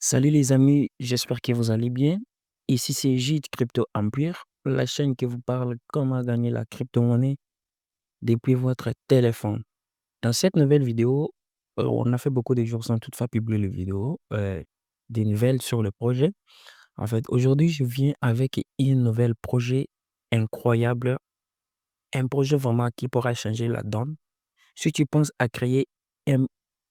Salut les amis, j'espère que vous allez bien. Ici c'est Gide Crypto Empire, la chaîne qui vous parle comment gagner la crypto-monnaie depuis votre téléphone. Dans cette nouvelle vidéo, on a fait beaucoup de jours sans toutefois publier les vidéos, des nouvelles sur le projet. En fait, aujourd'hui, je viens avec un nouvel projet incroyable, un projet vraiment qui pourra changer la donne. Si tu penses à créer un,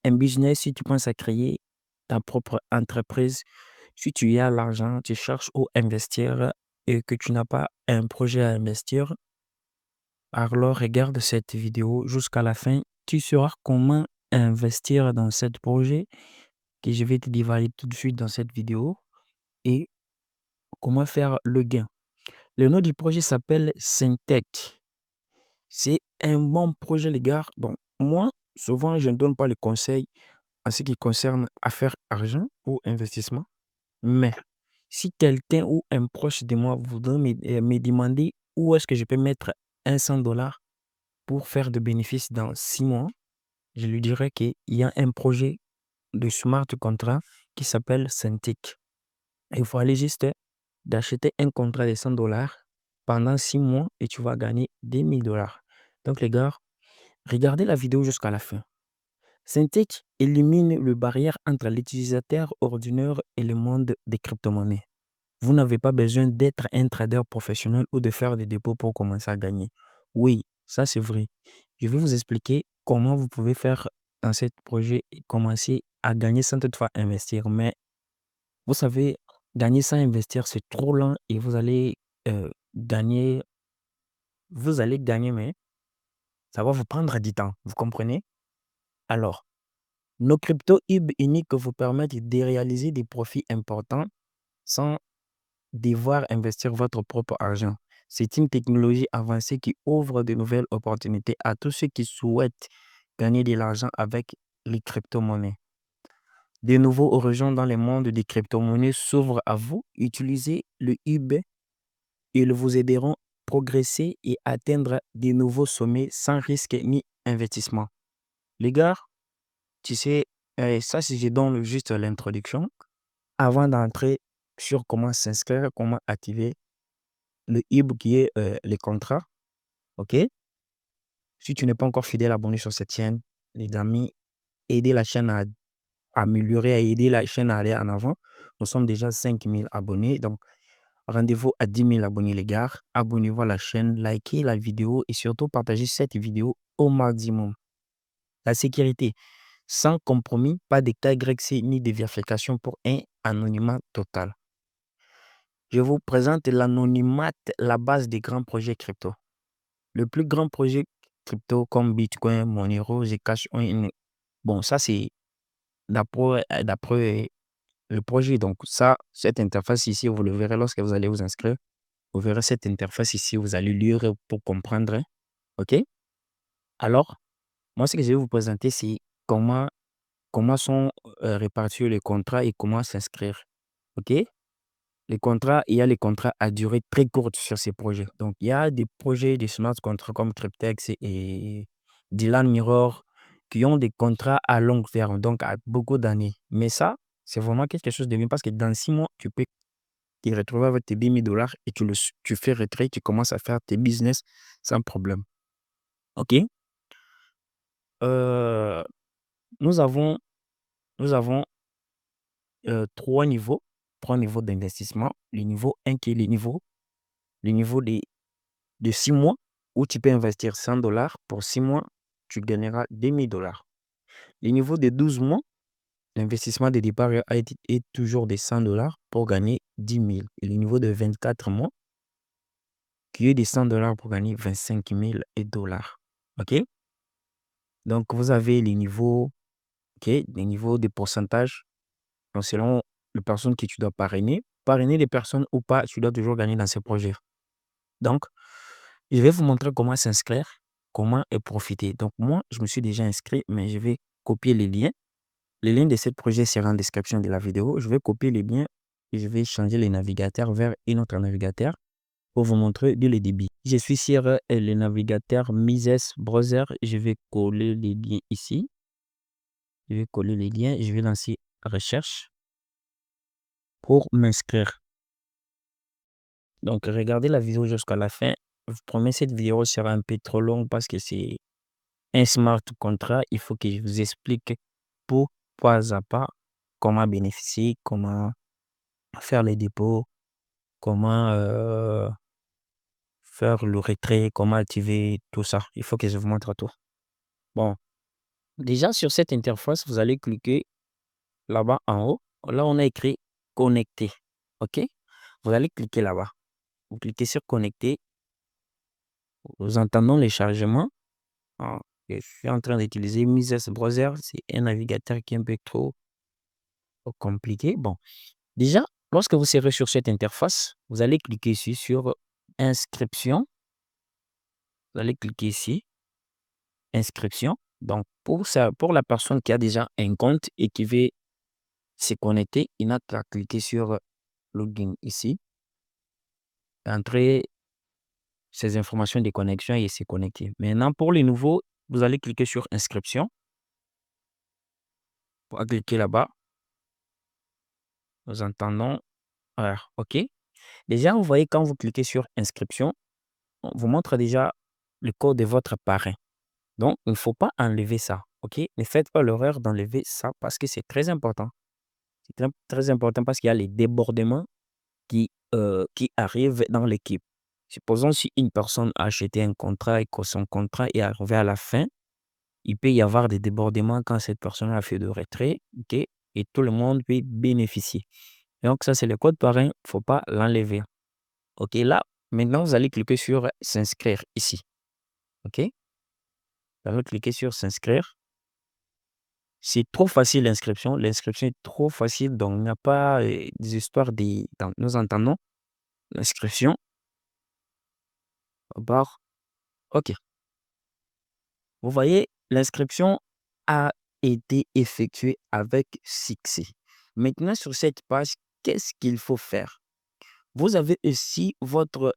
un business, si tu penses à créer ta propre entreprise, si tu as l'argent, tu cherches où investir et que tu n'as pas un projet à investir, alors regarde cette vidéo jusqu'à la fin. Tu sauras comment investir dans ce projet que je vais te dévoiler tout de suite dans cette vidéo et comment faire le gain. Le nom du projet s'appelle Syntech. C'est un bon projet, les gars. Bon, moi, souvent, je ne donne pas les conseils en ce qui concerne affaires argent ou investissement. Mais si quelqu'un ou un proche de moi voudrait me demander où est-ce que je peux mettre un 100 $ pour faire de bénéfices dans 6 mois, je lui dirais qu'il y a un projet de smart contract qui s'appelle Cintiq. Il faut aller juste d'acheter un contrat de 100 $ pendant 6 mois et tu vas gagner 10 000 $. Donc les gars, regardez la vidéo jusqu'à la fin. Synthetix élimine le barrière entre l'utilisateur ordinaire et le monde des crypto-monnaies. Vous n'avez pas besoin d'être un trader professionnel ou de faire des dépôts pour commencer à gagner. Oui, ça c'est vrai. Je vais vous expliquer comment vous pouvez faire dans ce projet et commencer à gagner sans toutefois investir. Mais vous savez, gagner sans investir, c'est trop lent et gagner, vous allez gagner, mais ça va vous prendre du temps. Vous comprenez? Alors, nos cryptos hub uniques vous permettent de réaliser des profits importants sans devoir investir votre propre argent. C'est une technologie avancée qui ouvre de nouvelles opportunités à tous ceux qui souhaitent gagner de l'argent avec les crypto-monnaies. De nouveaux horizons dans le monde des crypto-monnaies s'ouvrent à vous. Utilisez le hub. Ils vous aideront à progresser et atteindre de nouveaux sommets sans risque ni investissement. Les gars, tu sais, ça c'est je donne juste l'introduction. Avant d'entrer sur comment s'inscrire, comment activer le hub qui est les contrats, ok? Si tu n'es pas encore fidèle abonné sur cette chaîne, les amis, aidez la chaîne à améliorer, à aider la chaîne à aller en avant. Nous sommes déjà 5000 abonnés, donc rendez-vous à 10 000 abonnés les gars. Abonnez-vous à la chaîne, likez la vidéo et surtout partagez cette vidéo au maximum. La sécurité, sans compromis, pas de KYC ni de vérification pour un anonymat total. Je vous présente l'anonymat, la base des grands projets crypto. Le plus grand projet crypto comme Bitcoin, Monero, Zcash, bon, ça c'est d'après le projet. Donc ça, cette interface ici, vous le verrez lorsque vous allez vous inscrire. Vous verrez cette interface ici, vous allez lire pour comprendre. OK? Alors, moi, ce que je vais vous présenter, c'est comment sont répartis les contrats et comment s'inscrire. OK? Les contrats, il y a les contrats à durée très courte sur ces projets. Donc, il y a des projets de smart contracts comme Cryptex et Dylan Mirror qui ont des contrats à long terme, donc à beaucoup d'années. Mais ça, c'est vraiment quelque chose de bien parce que dans 6 mois, tu peux te retrouver avec tes 10 000 $ et tu fais retrait, tu commences à faire tes business sans problème. OK? Euh, nous avons, nous avons 3 niveaux, 3 niveaux d'investissement. Le niveau 1 qui est le niveau de 6 mois où tu peux investir 100 $ pour 6 mois, tu gagneras 2000 $. Le niveau de 12 mois, l'investissement de départ est toujours de 100 $ pour gagner 10 000. Et le niveau de 24 mois, qui est de 100 $ pour gagner 25 000 $. OK? Donc, vous avez les niveaux, OK, les niveaux de pourcentage. Donc, selon les personnes que tu dois parrainer. Parrainer les personnes ou pas, tu dois toujours gagner dans ces projets. Donc, je vais vous montrer comment s'inscrire, comment et profiter. Donc, moi, je me suis déjà inscrit, mais je vais copier les liens. Les liens de ce projet seront en description de la vidéo. Je vais copier les liens et je vais changer les navigateurs vers un autre navigateur pour vous montrer dès le début. Je suis sur le navigateur Mises Browser. Je vais coller les liens ici. Je vais coller les liens. Je vais lancer recherche. pour m'inscrire. Donc, regardez la vidéo jusqu'à la fin. Je vous promets, cette vidéo sera un peu trop longue parce que c'est un smart contract. Il faut que je vous explique pas à pas comment bénéficier, comment faire les dépôts, comment faire le retrait, comment activer tout ça. Il faut que je vous montre tout. Bon, déjà sur cette interface, vous allez cliquer là-bas en haut. Là, on a écrit connecter. OK? Vous allez cliquer là-bas. Vous cliquez sur connecter. Nous entendons les chargements. Ah, je suis en train d'utiliser Mises Browser. C'est un navigateur qui est un peu trop compliqué. Bon, déjà, lorsque vous serez sur cette interface, vous allez cliquer ici sur inscription. Vous allez cliquer ici, inscription. Donc, pour la personne qui a déjà un compte et qui veut se connecter, il n'a qu'à cliquer sur login ici, entrer ses informations de connexion et se connecter. Maintenant, pour les nouveaux, vous allez cliquer sur inscription. Vous allez cliquer là-bas. Nous entendons. Voilà, OK. Déjà, vous voyez, quand vous cliquez sur inscription, on vous montre déjà le code de votre parrain. Donc, il ne faut pas enlever ça. OK? Ne faites pas l'erreur d'enlever ça parce que c'est très important. C'est très, très important parce qu'il y a les débordements qui arrivent dans l'équipe. Supposons si une personne a acheté un contrat et que son contrat est arrivé à la fin, il peut y avoir des débordements quand cette personne a fait de retrait, OK? Et tout le monde peut bénéficier. Donc, ça, c'est le code parrain. Il ne faut pas l'enlever. OK? Là, maintenant, vous allez cliquer sur s'inscrire ici. OK? Vous allez cliquer sur s'inscrire. C'est trop facile l'inscription. L'inscription est trop facile, donc il n'y a pas des histoires nous entendons l'inscription. Barre. OK. Vous voyez, l'inscription a été effectuée avec succès. Maintenant, sur cette page, qu'est-ce qu'il faut faire? Vous avez ici votre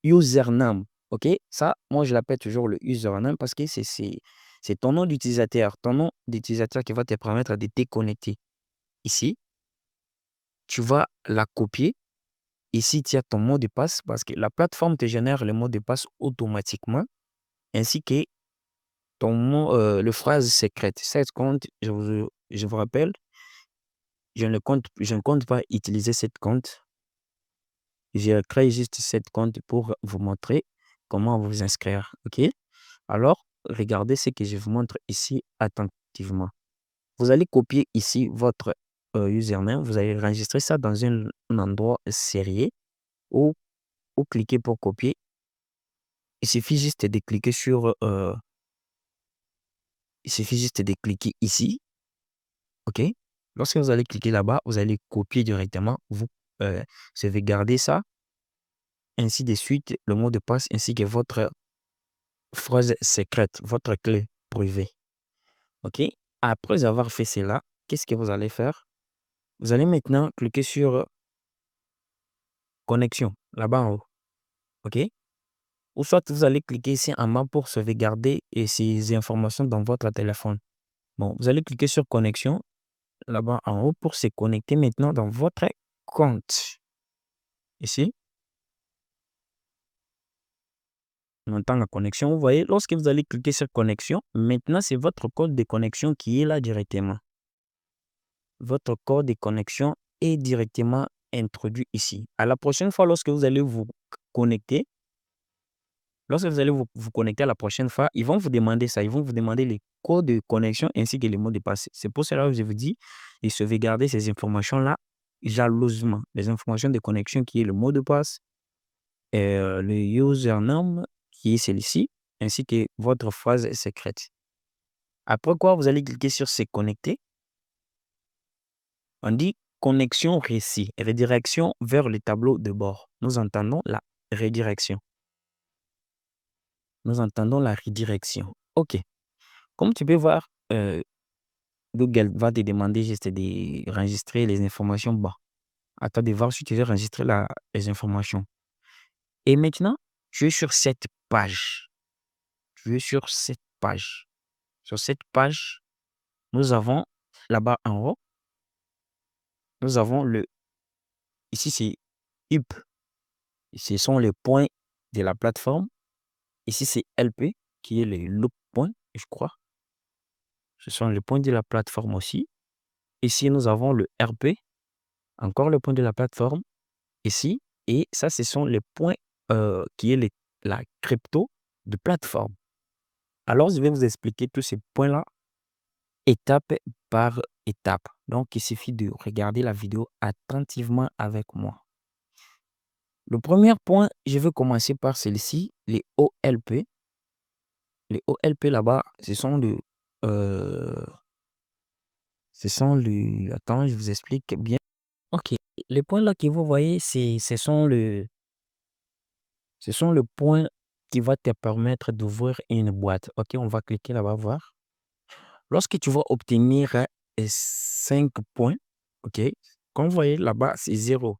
username. OK? Ça, moi, je l'appelle toujours le username parce que c'est ton nom d'utilisateur. Ton nom d'utilisateur qui va te permettre de te connecter. Ici, tu vas la copier. Ici, tu as ton mot de passe parce que la plateforme te génère le mot de passe automatiquement ainsi que le phrase secrète. Cette compte, je vous rappelle, je ne compte pas utiliser cette compte. J'ai créé juste cette compte pour vous montrer comment vous inscrire. OK? Alors, regardez ce que je vous montre ici attentivement. Vous allez copier ici votre username. Vous allez enregistrer ça dans un endroit sérieux ou cliquer pour copier. Il suffit juste de cliquer il suffit juste de cliquer ici. OK? Lorsque vous allez cliquer là-bas, vous allez copier directement. Vous devez garder ça. Ainsi de suite, le mot de passe ainsi que votre phrase secrète, votre clé privée. OK? Après avoir fait cela, qu'est-ce que vous allez faire? Vous allez maintenant cliquer sur connexion, là-bas en haut. OK? Ou soit vous allez cliquer ici en bas pour sauvegarder ces informations dans votre téléphone. Bon, vous allez cliquer sur connexion, là-bas en haut pour se connecter maintenant dans votre compte. Ici, on entend la connexion. Vous voyez, lorsque vous allez cliquer sur connexion, maintenant c'est votre code de connexion qui est là directement. Votre code de connexion est directement introduit ici. À la prochaine fois, lorsque vous allez vous connecter, lorsque vous allez vous connecter à la prochaine fois, ils vont vous demander ça. Ils vont vous demander les codes de connexion ainsi que les mots de passe. C'est pour cela que je vous dis de sauvegarder ces informations-là jalousement. Les informations de connexion qui est le mot de passe, le username qui est celui-ci, ainsi que votre phrase secrète. Après quoi, vous allez cliquer sur se connecter. On dit connexion réussie, redirection vers le tableau de bord. Nous entendons la redirection. Nous entendons la redirection. OK. Comme tu peux voir, Google va te demander juste d'enregistrer les informations bas. À toi de voir si tu veux enregistrer les informations. Et maintenant, tu es sur cette page. Tu es sur cette page. Sur cette page, nous avons là-bas en haut nous avons ici c'est UP. Ce sont les points de la plateforme. Ici c'est LP, qui est le loop point, je crois. Ce sont les points de la plateforme aussi. Ici, nous avons le RP, encore le point de la plateforme. Ici, et ça, ce sont les points qui est la crypto de plateforme. Alors, je vais vous expliquer tous ces points-là, étape par étape. Donc, il suffit de regarder la vidéo attentivement avec moi. Le premier point, je vais commencer par celui-ci, les OLP. Les OLP là-bas, ce sont attends, je vous explique bien. Ok, les points là que vous voyez, ce sont le point qui va te permettre d'ouvrir une boîte. Ok, on va cliquer là-bas, voir. Lorsque tu vas obtenir 5 points, ok, comme vous voyez là-bas, c'est 0.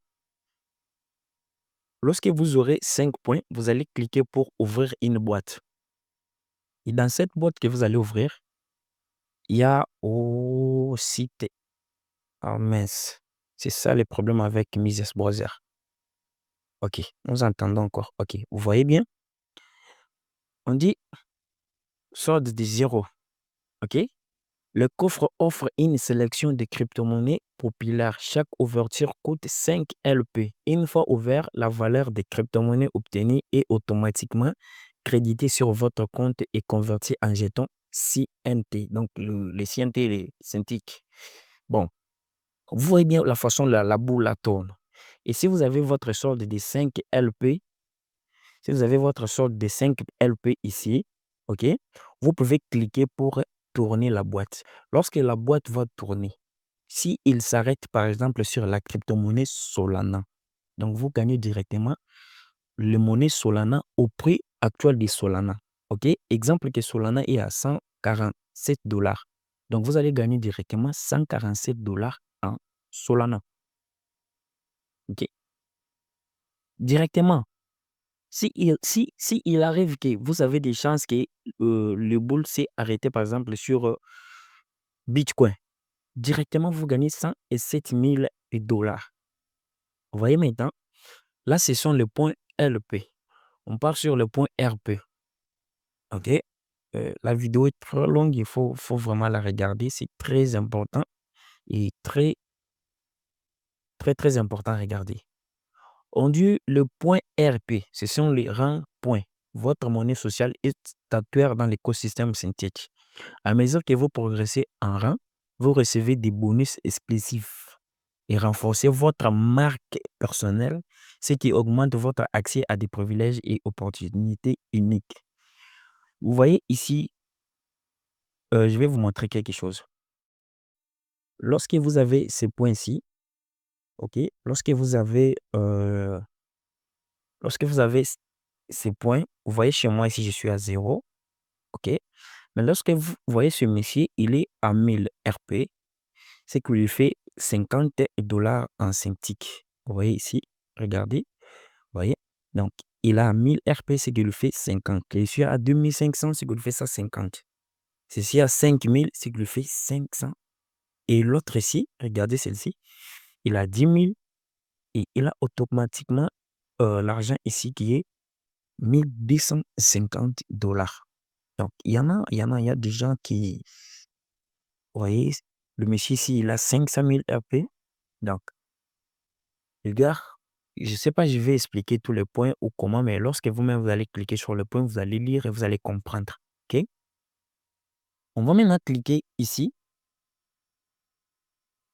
Lorsque vous aurez 5 points, vous allez cliquer pour ouvrir une boîte. Et dans cette boîte que vous allez ouvrir, il y a au site. Ah mince, c'est ça le problème avec Mises Browser. Ok, nous entendons encore. Ok, vous voyez bien? On dit solde de 0. Ok? Le coffre offre une sélection de crypto-monnaies populaires. Chaque ouverture coûte 5 LP. Une fois ouvert, la valeur des crypto-monnaies obtenues est automatiquement créditée sur votre compte et convertie en jetons CNT. Donc, les CNT, les Cintiq. Bon, vous voyez bien la façon la boule la tourne. Et si vous avez votre solde de 5 LP, si vous avez votre solde de 5 LP ici, ok, vous pouvez cliquer pour tourner la boîte. Lorsque la boîte va tourner, si il s'arrête par exemple sur la crypto-monnaie Solana, donc vous gagnez directement le monnaie Solana au prix actuel de Solana. Ok, exemple que Solana est à 147 $. Donc vous allez gagner directement 147 $ en Solana. Ok, directement. Si il arrive que vous avez des chances que le boule s'est arrêté, par exemple, sur Bitcoin, directement, vous gagnez 107 000 $. Vous voyez maintenant, là, ce sont les points LP. On part sur le point RP. OK? La vidéo est très longue, il faut vraiment la regarder. C'est très important et très, très, très important à regarder. On dit le point RP, ce sont les rangs points. Votre monnaie sociale est statuaire dans l'écosystème synthétique. À mesure que vous progressez en rang, vous recevez des bonus exclusifs et renforcez votre marque personnelle, ce qui augmente votre accès à des privilèges et opportunités uniques. Vous voyez ici, je vais vous montrer quelque chose. Lorsque vous avez ces points-ci, ok, lorsque vous avez ces points, vous voyez chez moi ici, je suis à 0, ok, mais lorsque vous voyez ce monsieur, il est à 1000 RP, c'est qu'il lui fait 50 $ en Cintiq. Vous voyez ici, regardez, vous voyez, donc il a 1000 RP, c'est qu'il lui fait 50. Je suis à 2500, c'est qu'il lui fait ça 50. Ceci à 5000, c'est qu'il lui fait 500. Et l'autre ici, regardez celle-ci, il a 10 000 et il a automatiquement l'argent ici qui est 1250 $. Donc, il y a des gens qui, vous voyez, le monsieur ici, il a 500 000 RP. Donc, les gars, je ne sais pas, je vais expliquer tous les points ou comment, mais lorsque vous-même vous allez cliquer sur le point, vous allez lire et vous allez comprendre. OK? On va maintenant cliquer ici.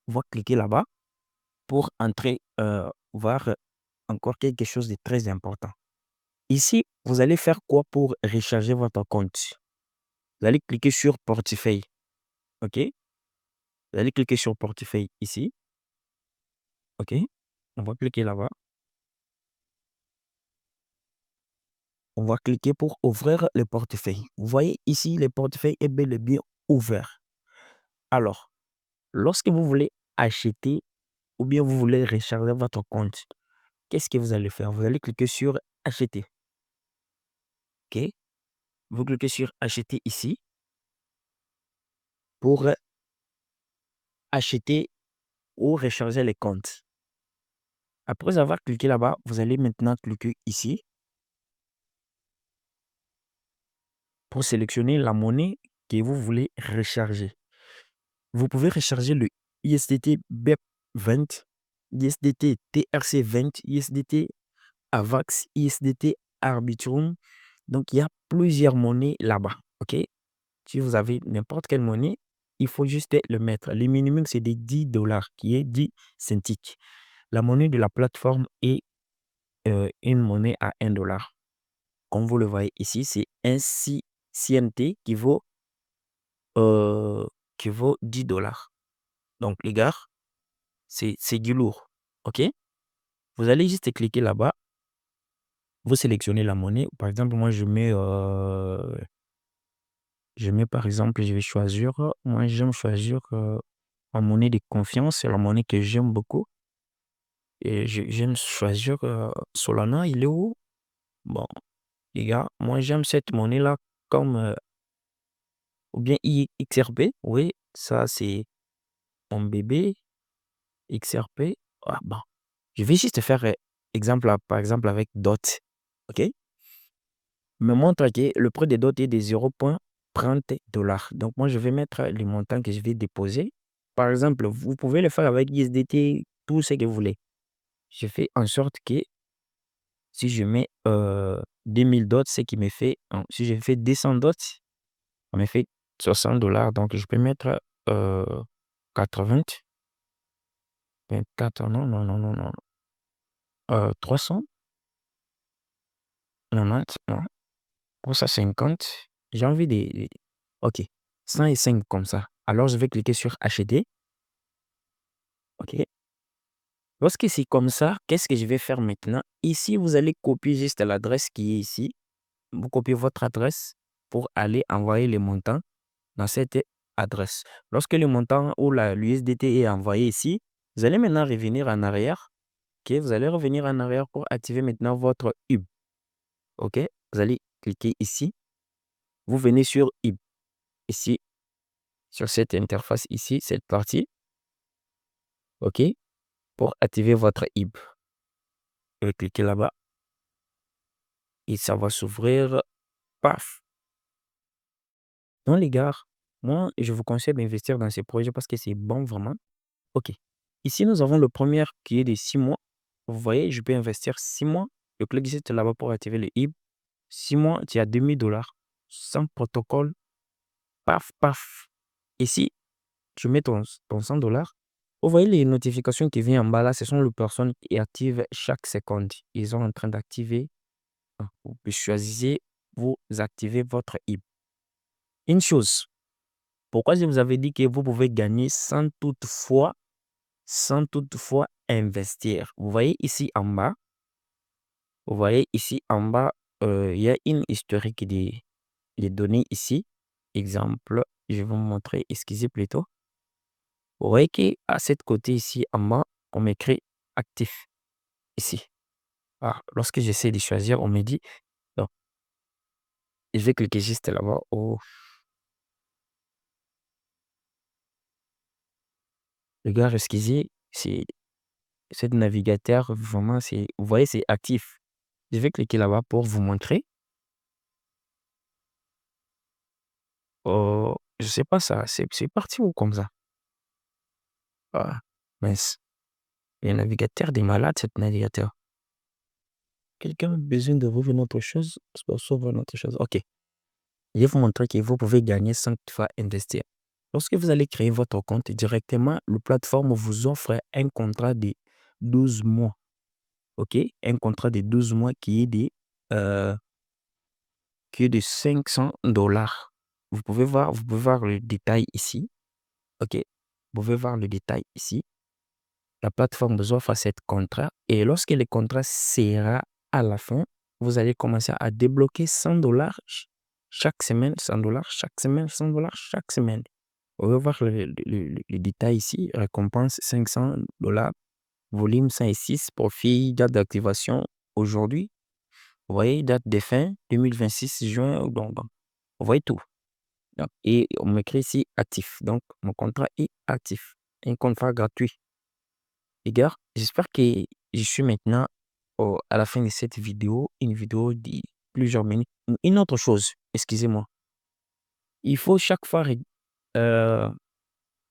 On va cliquer là-bas pour entrer, voir encore quelque chose de très important. Ici, vous allez faire quoi pour recharger votre compte? Vous allez cliquer sur portefeuille. OK? Vous allez cliquer sur portefeuille ici. OK? On va cliquer là-bas. On va cliquer pour ouvrir le portefeuille. Vous voyez ici, le portefeuille est bel et bien ouvert. Alors, lorsque vous voulez acheter ou bien vous voulez recharger votre compte, qu'est-ce que vous allez faire? Vous allez cliquer sur acheter. OK? Vous cliquez sur acheter ici pour acheter ou recharger les comptes. Après avoir cliqué là-bas, vous allez maintenant cliquer ici pour sélectionner la monnaie que vous voulez recharger. Vous pouvez recharger le USDT BEP20, USDT TRC20, USDT AVAX, USDT Arbitrum. Donc, il y a plusieurs monnaies là-bas. OK? Si vous avez n'importe quelle monnaie, il faut juste le mettre. Le minimum, c'est de 10 dollars, qui est 10 centiques. La monnaie de la plateforme est une monnaie à 1 dollar. Comme vous le voyez ici, c'est un CNT qui vaut 10 dollars. Donc, les gars, c'est du lourd. OK? Vous allez juste cliquer là-bas. Vous sélectionnez la monnaie. Par exemple, moi, je mets par exemple, je vais choisir, moi, j'aime choisir ma monnaie de confiance. C'est la monnaie que j'aime beaucoup. Et j'aime choisir Solana. Il est où? Bon, les gars, moi, j'aime cette monnaie-là comme, ou bien XRP. Oui, ça, c'est mon bébé. XRP. Ah, bon. Je vais juste faire exemple, par exemple, avec DOT. OK? Me montre que le prix de DOT est de 0,30 dollars. Donc, moi, je vais mettre les montants que je vais déposer. Par exemple, vous pouvez le faire avec USDT, tout ce que vous voulez. Je fais en sorte que si je mets 2000 dots, ce qui me fait, si je fais 200 dots, ça me fait 60 dollars. Donc, je peux mettre 80, 24, non, non, non, non, non. 300, 90, non. Pour ça, 50. J'ai envie de. OK. 105 comme ça. Alors, je vais cliquer sur acheter. OK. Lorsque c'est comme ça, qu'est-ce que je vais faire maintenant? Ici, vous allez copier juste l'adresse qui est ici. Vous copiez votre adresse pour aller envoyer les montants dans cette adresse. Lorsque le montant ou l'USDT est envoyé ici, vous allez maintenant revenir en arrière. OK, vous allez revenir en arrière pour activer maintenant votre hub. OK, vous allez cliquer ici. Vous venez sur hub. Ici, sur cette interface ici, cette partie. OK, pour activer votre hub. Vous cliquez là-bas et ça va s'ouvrir. Paf! Non, les gars, moi, je vous conseille d'investir dans ces projets parce que c'est bon vraiment. OK. Ici, nous avons le premier qui est de 6 mois. Vous voyez, je peux investir 6 mois. Je clique juste là-bas pour activer le HIB. 6 mois, tu as 2000 dollars. Sans protocole. Paf, paf. Ici, tu mets ton 100 dollars. Vous voyez les notifications qui viennent en bas là, ce sont les personnes qui activent chaque seconde. Ils sont en train d'activer. Vous choisissez, vous activez votre HIB. Une chose, pourquoi je vous avais dit que vous pouvez gagner sans toutefois investir. Vous voyez ici en bas, il y a une historique des données ici. Exemple, je vais vous montrer, excusez plutôt. Vous voyez qu'à cette côté ici en bas, on m'écrit actif ici. Ah, lorsque j'essaie de choisir, on me dit, non, je vais cliquer juste là-bas. Oh, le gars, excusez, c'est ce navigateur, vraiment, vous voyez, c'est actif. Je vais cliquer là-bas pour vous montrer. Oh, je sais pas ça, c'est parti ou comme ça? Ah, mince. Le navigateur des malades, cet navigateur. Quelqu'un a besoin de vous une autre chose? Sauve une autre chose. OK. Je vais vous montrer que vous pouvez gagner sans toutefois investir. Lorsque vous allez créer votre compte directement, la plateforme vous offre un contrat de 12 mois. OK? Un contrat de 12 mois euh, qui est de 500 dollars. Vous pouvez voir le détail ici. OK? Vous pouvez voir le détail ici. La plateforme vous offre cet contrat et lorsque le contrat sera à la fin, vous allez commencer à débloquer 100 dollars chaque semaine, 100 dollars chaque semaine, 100 dollars chaque semaine. Vous pouvez voir le détail ici, récompense 500 dollars, volume 106, profit, date d'activation aujourd'hui. Vous voyez, date de fin 2026 juin, donc, vous voyez tout. Donc, et on m'écrit ici actif, donc mon contrat est actif, un contrat gratuit. Les gars, j'espère que je suis maintenant à la fin de cette vidéo, une vidéo de plusieurs minutes. Une autre chose, excusez-moi. Il faut chaque fois euh,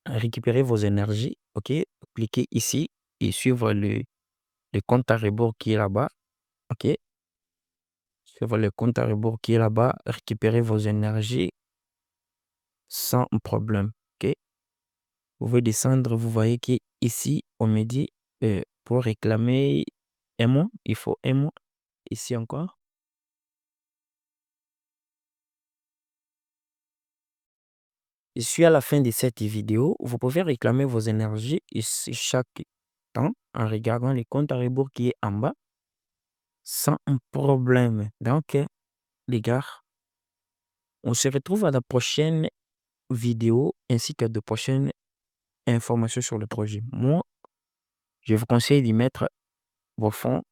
récupérer vos énergies, ok? Cliquez ici et suivre le compte à rebours qui est là-bas, ok? Suivre le compte à rebours qui est là-bas, récupérer vos énergies sans problème, ok? Vous pouvez descendre, vous voyez qu'ici, on me dit pour réclamer un mois, il faut un mois. Ici encore. Je suis à la fin de cette vidéo. Vous pouvez réclamer vos énergies ici chaque temps en regardant le compte à rebours qui est en bas sans un problème. Donc, les gars, on se retrouve à la prochaine vidéo ainsi que de prochaines informations sur le projet. Moi, je vous conseille d'y mettre vos fonds.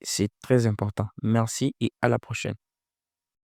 C'est très important. Merci et à la prochaine.